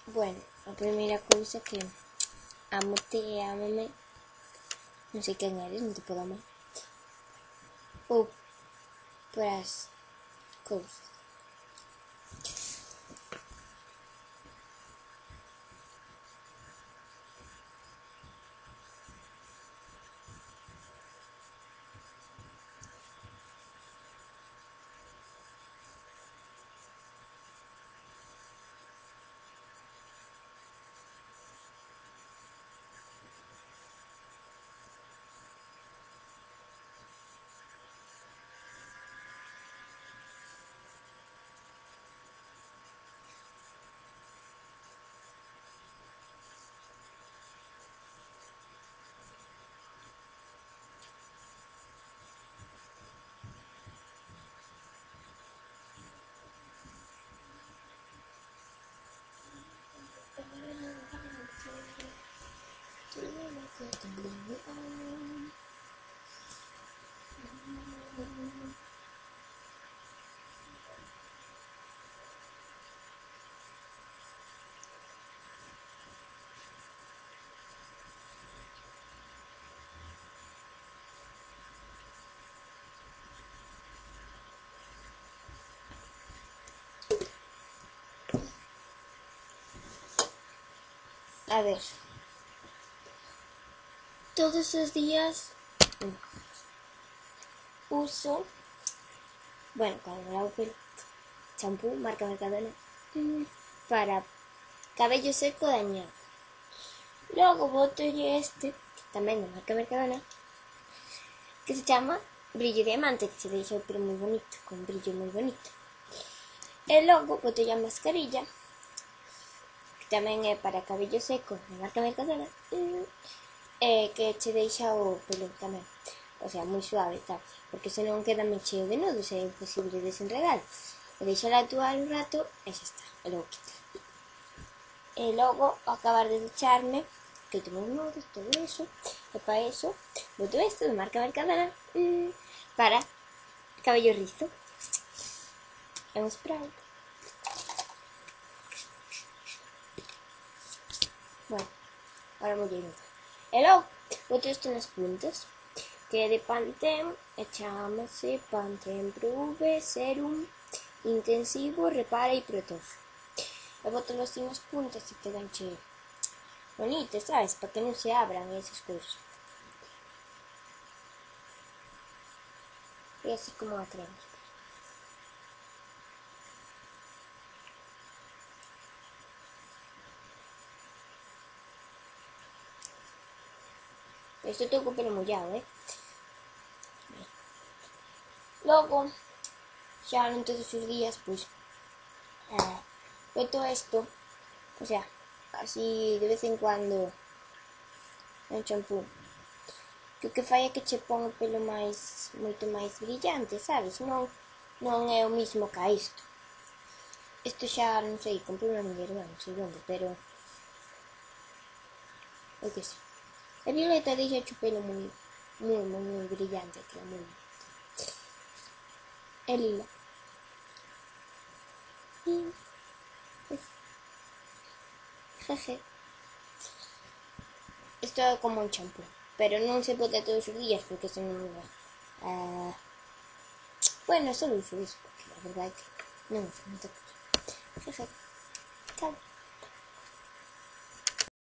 Bueno, a primeira cousa que amo-te e ámame, non sei quen eres, non te podo amar. Ou pras cousas. A ver, todos os días uso, bueno, cando lavo pelo, champú, marca Mercadona, para cabello seco dañado. Logo botolle este, tamén de marca Mercadona, que se chama Brillo Diamante, que se deixa o pelo moi bonito, con brillo moi bonito. E logo botolle a mascarilla, que tamén é para cabello seco, de marca Mercadona, que che deixa o pelo tamén, o sea, moi suave, tal, porque senón queda moi cheo de nudos e é imposible desenredar. E deixala actuar un rato e xa está, e logo quita. E logo, ao acabar de ducharme, que tomo un nudos, todo eso, e para eso, boto isto de marca Mercadona para cabello rizo. É un spray. Bueno, ahora vou ir. E logo, boto isto nas puntas, que é de Pantene, e chamase Pantene Pro V Serum Intensivo, repara e protege. E boto así nas puntas e quedan che bonitas, sabes? Para que non se abran esas cousas. E así como a crema. Isto tengo o pelo mollado, Logo, xa non todos os días, pois, boto isto, o sea, así de vez en cuando, un champú, que o que fai é que che pon o pelo máis, moito máis brillante, sabes? Non é o mismo que a isto. Isto xa, non sei, comprei unha miña irmá, non sei onde, pero eu que sei. A violeta deixa o pelo moi brillante, que é moi é lila. Jeje. Isto é como un champú, pero non se bota todos os días porque senón bueno, só uso isto, porque a verdade é que non uso moita cosa. Jeje. Chao.